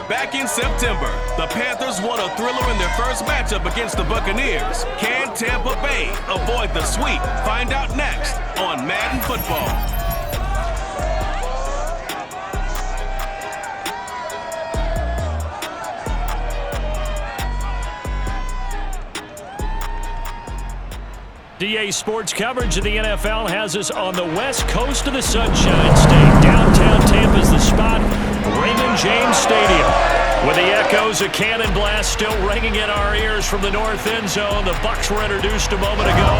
Back in September, the Panthers won a thriller in their first matchup against the Buccaneers. Can Tampa Bay avoid the sweep? Find out next on Madden Football. DA Sports coverage of the NFL has us on the west coast of the Sunshine State. Downtown Tampa's the spot, Raymond James Stadium. With the echoes of Cannon Blast still ringing in our ears from the north end zone, the Bucs were introduced a moment ago,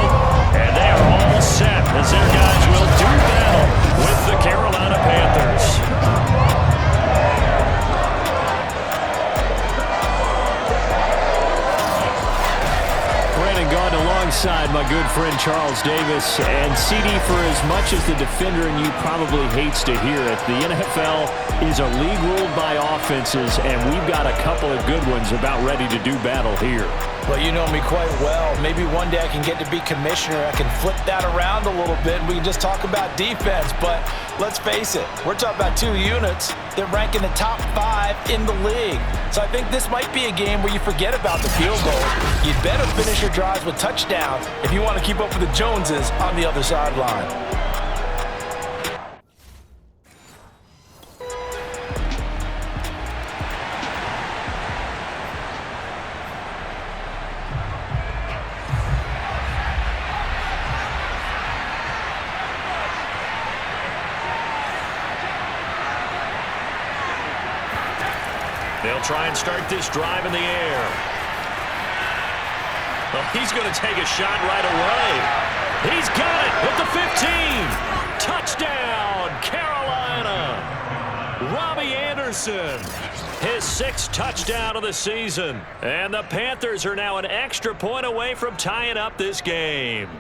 and they are all set as their guys will do battle with the Carolina Panthers. Gone alongside my good friend Charles Davis. And CD, for as much as the defender in you probably hates to hear it, the NFL is a league ruled by offenses, and we've got a couple of good ones about ready to do battle here. Well, you know me quite well. Maybe one day I can get to be commissioner. I can flip that around a little bit, and we can just talk about defense. But let's face it, we're talking about two units that rank in the top 5 in the league. So I think this might be a game where you forget about the field goal. You'd better finish your drives with touchdowns if you want to keep up with the Joneses on the other sideline. They'll try and start this drive in the air. Well, he's going to take a shot right away. He's got it with the 15. Touchdown, Carolina. Robbie Anderson, his 6th touchdown of the season. And the Panthers are now an extra point away from tying up this game.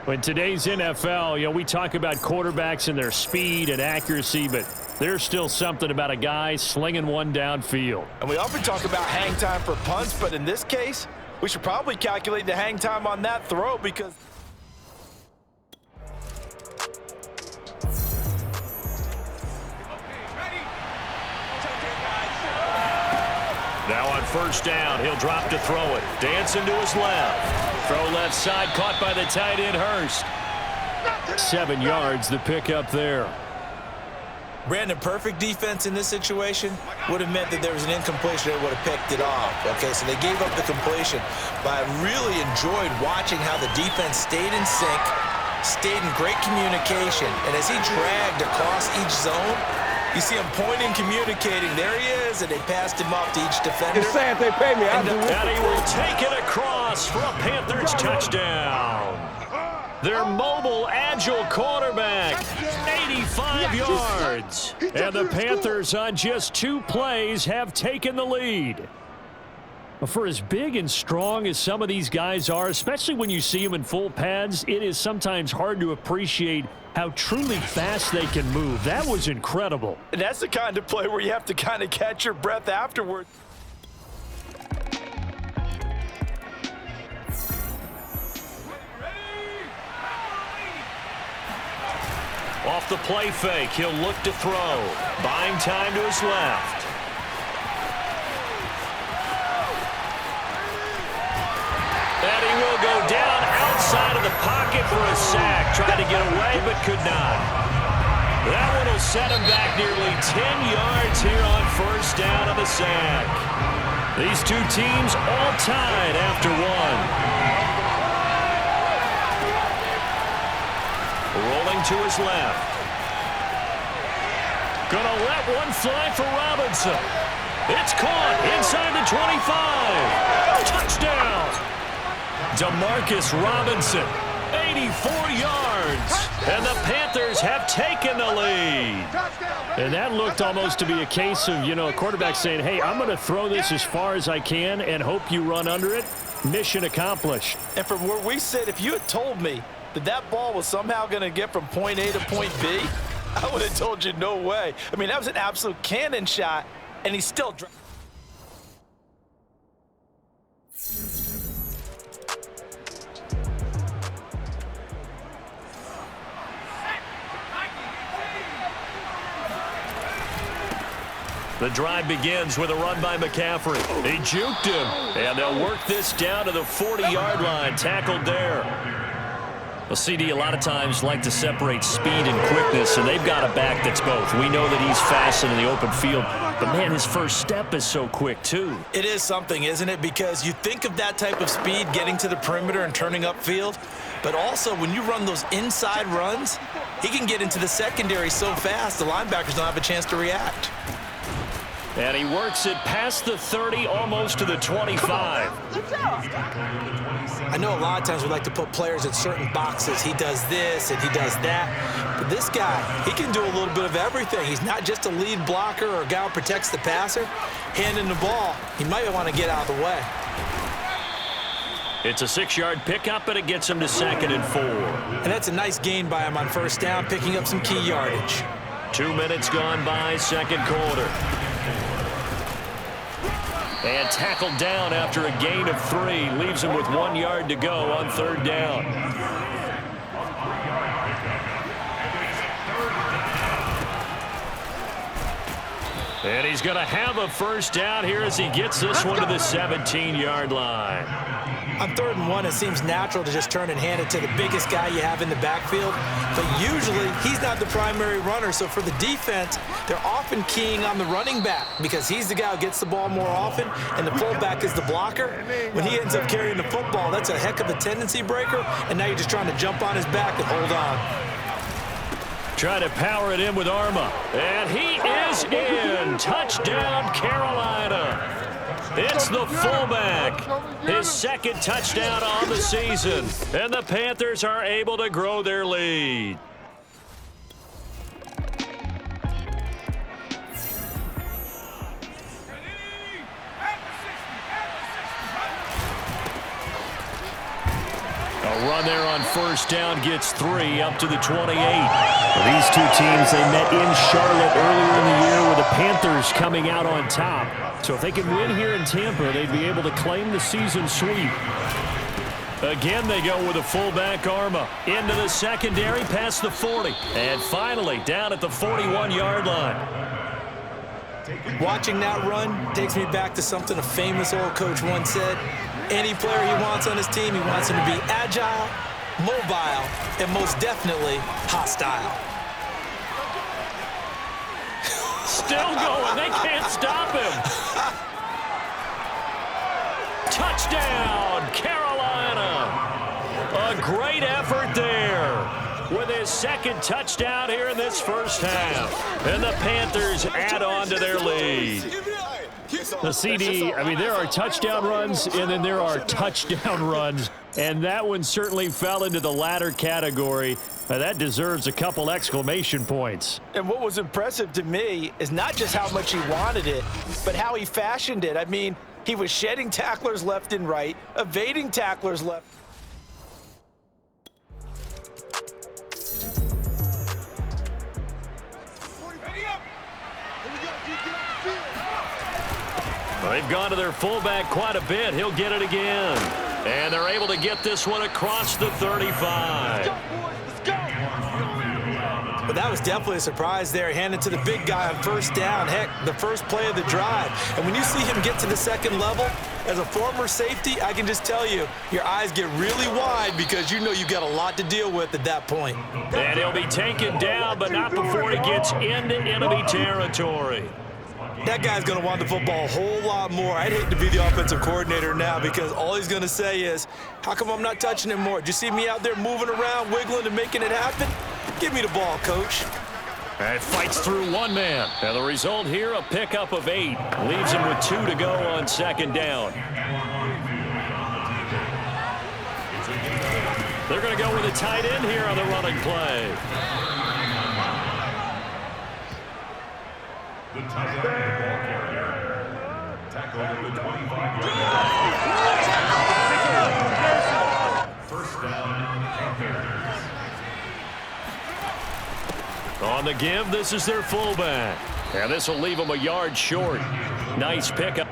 In today's NFL, we talk about quarterbacks and their speed and accuracy, but there's still something about a guy slinging one downfield. And we often talk about hang time for punts, but in this case, we should probably calculate the hang time on that throw because... Now on first down, he'll drop to throw it. Dancing to his left. Throw left side, caught by the tight end, Hurst. 7 yards, the pickup there. Brandon, perfect defense in this situation would have meant that there was an incompletion that would have picked it off. Okay, so they gave up the completion. But I really enjoyed watching how the defense stayed in sync, stayed in great communication. And as he dragged across each zone, you see him pointing, communicating. There he is, and they passed him off to each defender. It's sad they pay me. And he will take it across for a Panthers touchdown. Their mobile, agile quarterback, 85 yards. And the Panthers on just 2 plays have taken the lead. For as big and strong as some of these guys are, especially when you see them in full pads, it is sometimes hard to appreciate how truly fast they can move. That was incredible. And that's the kind of play where you have to kind of catch your breath afterward. Off the play fake, he'll look to throw. Buying time to his left. And he will go down outside of the pocket for a sack. Tried to get away, but could not. That one will set him back nearly 10 yards here on first down of the sack. These two teams all tied after one. Rolling to his left. Gonna let one fly for Robinson. It's caught inside the 25. Touchdown. Demarcus Robinson, 84 yards. And the Panthers have taken the lead. And that looked almost to be a case of, a quarterback saying, hey, I'm going to throw this as far as I can and hope you run under it. Mission accomplished. And from where we sit, if you had told me that ball was somehow going to get from point A to point B, I would have told you no way. I mean, that was an absolute cannon shot, and he still dropped. The drive begins with a run by McCaffrey. He juked him, and they'll work this down to the 40-yard line. Tackled there. Well, CD, a lot of times like to separate speed and quickness, and they've got a back that's both. We know that he's fast in the open field, but, man, his first step is so quick, too. It is something, isn't it? Because you think of that type of speed getting to the perimeter and turning upfield, but also when you run those inside runs, he can get into the secondary so fast the linebackers don't have a chance to react. And he works it past the 30, almost to the 25. I know a lot of times we like to put players in certain boxes. He does this and he does that. But this guy, he can do a little bit of everything. He's not just a lead blocker or a guy who protects the passer. Handing the ball, he might want to get out of the way. It's a 6-yard pickup, and it gets him to 2nd and 4. And that's a nice gain by him on first down, picking up some key yardage. 2 minutes gone by, second quarter. And tackled down after a gain of 3. Leaves him with 1 yard to go on 3rd down. And he's going to have a first down here as he gets this one to the 17-yard line. On 3rd and 1, it seems natural to just turn and hand it to the biggest guy you have in the backfield. But usually, he's not the primary runner. So for the defense, they're often keying on the running back because he's the guy who gets the ball more often, and the fullback is the blocker. When he ends up carrying the football, that's a heck of a tendency breaker, and now you're just trying to jump on his back and hold on. Trying to power it in with Armah. And he is in. Touchdown, Carolina. It's the fullback. His 2nd touchdown on the season. And the Panthers are able to grow their lead. A run there on first down gets 3 up to the 28. Well, these two teams, they met in Charlotte earlier in the year with the Panthers coming out on top. So if they can win here in Tampa, they'd be able to claim the season sweep. Again, they go with a fullback Armah into the secondary past the 40. And finally down at the 41-yard line. Watching that run takes me back to something a famous old coach once said. Any player he wants on his team, he wants him to be agile, mobile, and most definitely hostile. Still going. They can't stop him. Touchdown, Carolina. A great effort there with his 2nd touchdown here in this first half. And the Panthers add on to their lead. The CD, I mean, there are touchdown runs, and then there are touchdown runs. And that one certainly fell into the latter category. That deserves a couple exclamation points. And what was impressive to me is not just how much he wanted it, but how he fashioned it. I mean, he was shedding tacklers left and right, evading tacklers left. They've gone to their fullback quite a bit. He'll get it again. And they're able to get this one across the 35. But that was definitely a surprise there. Handed to the big guy on first down. Heck, the first play of the drive. And when you see him get to the 2nd level, as a former safety, I can just tell you, your eyes get really wide because you know you've got a lot to deal with at that point. And he'll be taken down, but not before he gets into enemy territory. That guy's going to want the football a whole lot more. I'd hate to be the offensive coordinator now because all he's going to say is, how come I'm not touching him more? Did you see me out there moving around, wiggling, and making it happen? Give me the ball, coach. And fights through one man. And the result here, a pickup of 8. Leaves him with 2 to go on 2nd down. They're going to go with a tight end here on the running play. The tight end ball carrier. Tackle at the 25. First down, Panthers. On the give, this is their fullback. And this will leave them a yard short. Nice pickup.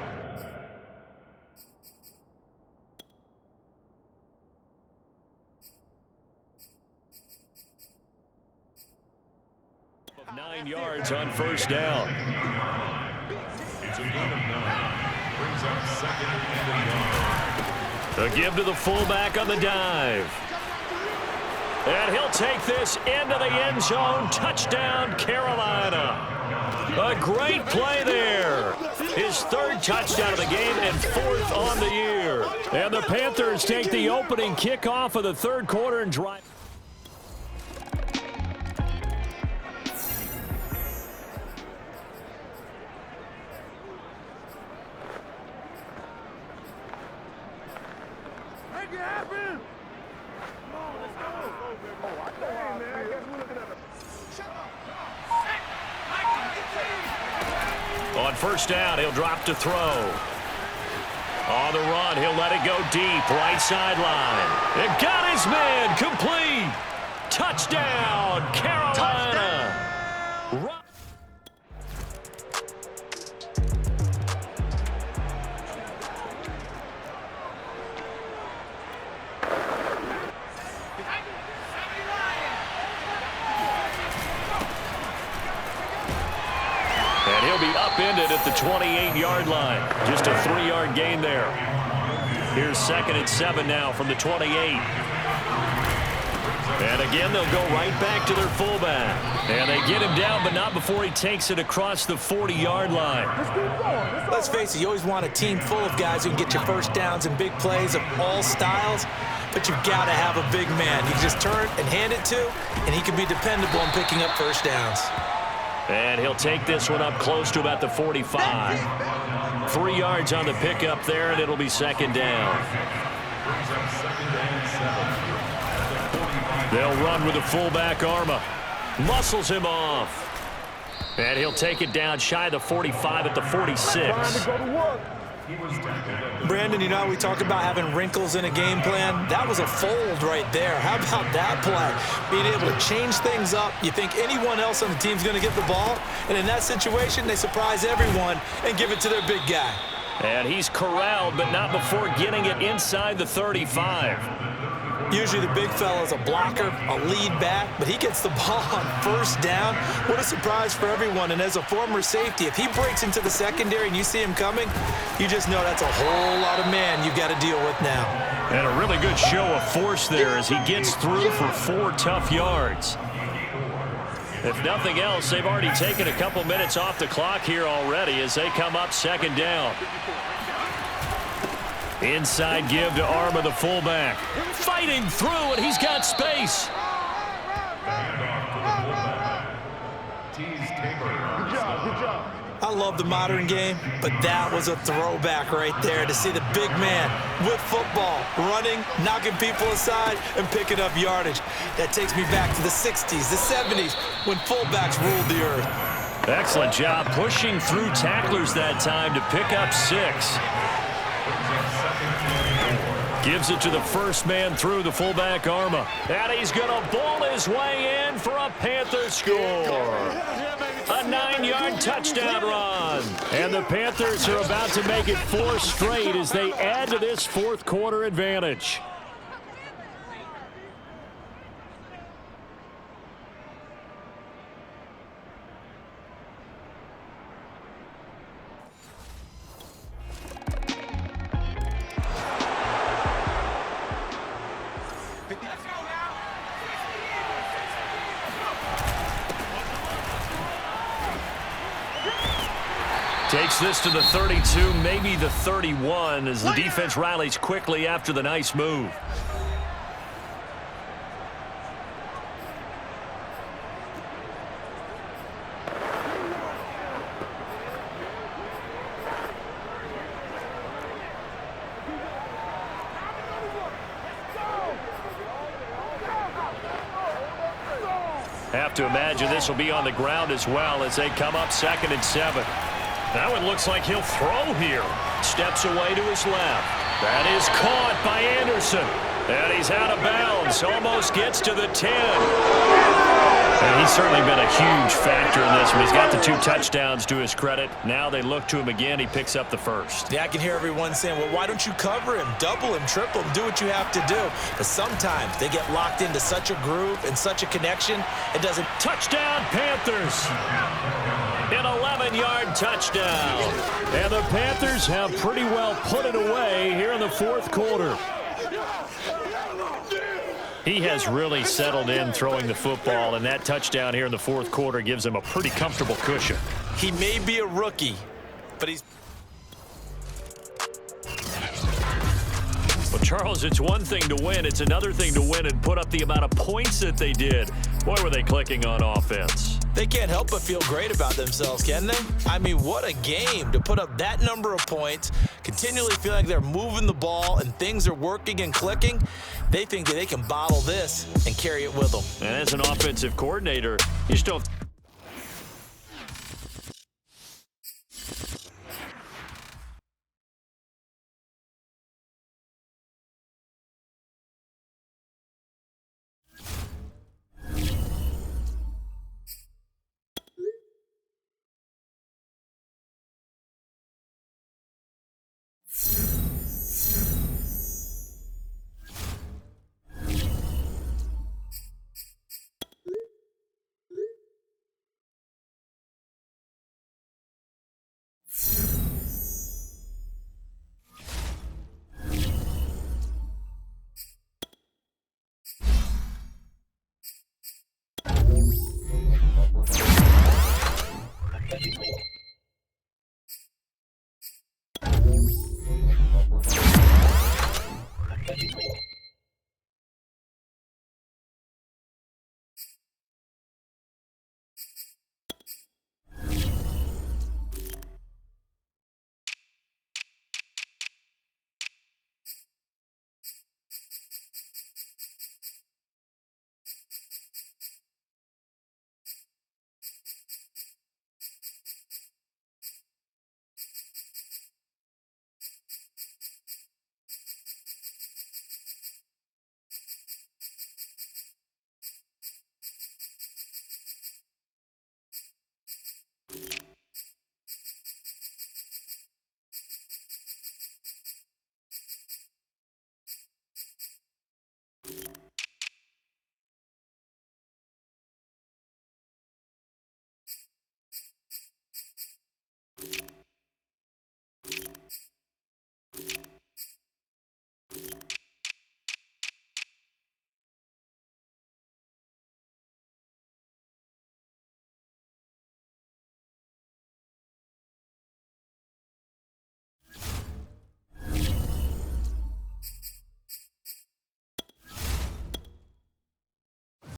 Of 9 yards on first down. It's a gain of 9. Brings up second and 1. A give to the fullback on the dive. And he'll take this into the end zone. Touchdown, Carolina. A great play there. His third touchdown of the game and fourth on the year. And the Panthers take the opening kickoff of the third quarter and drive. Make it happen! Come on, let's go! Oh, I know how, man. I guess we're looking at it. Shut up! On first down, he'll drop to throw. On the run, he'll let it go deep, right sideline. It got his man, complete. Touchdown, Carolina. Touchdown. And he'll be upended at the 28-yard line. Just a 3-yard gain there. Here's 2nd and 7 now from the 28. And again, they'll go right back to their fullback. And they get him down, but not before he takes it across the 40-yard line. Let's face it, you always want a team full of guys who can get you first downs and big plays of all styles, but you've got to have a big man. You can just turn and hand it to, and he can be dependable in picking up first downs. And he'll take this one up close to about the 45. 3 yards on the pickup there, and it'll be 2nd down. They'll run with the fullback, Armah. Muscles him off. And he'll take it down shy of the 45 at the 46. Brandon, you know, we talk about having wrinkles in a game plan. That was a fold right there. How about that play? Being able to change things up. You think anyone else on the team's going to get the ball, and in that situation, they surprise everyone and give it to their big guy. And he's corralled, but not before getting it inside the 35. Usually the big fella's a blocker, a lead back, but he gets the ball on first down. What a surprise for everyone. And as a former safety, if he breaks into the secondary and you see him coming, you just know that's a whole lot of man you've got to deal with now. And a really good show of force there as he gets through for 4 tough yards. If nothing else, they've already taken a couple minutes off the clock here already as they come up 2nd down. Inside give to Armah, the fullback. Fighting through, and he's got space. I love the modern game, but that was a throwback right there to see the big man with football, running, knocking people aside, and picking up yardage. That takes me back to the 60s, the 70s, when fullbacks ruled the earth. Excellent job pushing through tacklers that time to pick up 6. Gives it to the first man through, the fullback, Armah. And he's going to bowl his way in for a Panther score. A 9-yard touchdown run. And the Panthers are about to make it 4 straight as they add to this fourth quarter advantage. Takes this to the 32, maybe the 31, as the defense rallies quickly after the nice move. Have to imagine this will be on the ground as well as they come up 2nd and 7. That one looks like he'll throw here. Steps away to his left. That is caught by Anderson. And he's out of bounds. Almost gets to the 10. And he's certainly been a huge factor in this one. He's got the 2 touchdowns to his credit. Now they look to him again. He picks up the first. Yeah, I can hear everyone saying, well, why don't you cover him, double him, triple him, do what you have to do. But sometimes they get locked into such a groove and such a connection, it doesn't. Touchdown, Panthers. An 11 9-yard touchdown. And the Panthers have pretty well put it away here in the fourth quarter. He has really settled in throwing the football, and that touchdown here in the fourth quarter gives him a pretty comfortable cushion. He may be a rookie, but he's... Well, Charles, it's one thing to win. It's another thing to win and put up the amount of points that they did. Boy, were they clicking on offense. They can't help but feel great about themselves, can they? I mean, what a game to put up that number of points, continually feel like they're moving the ball and things are working and clicking. They think that they can bottle this and carry it with them. And as an offensive coordinator, you just don't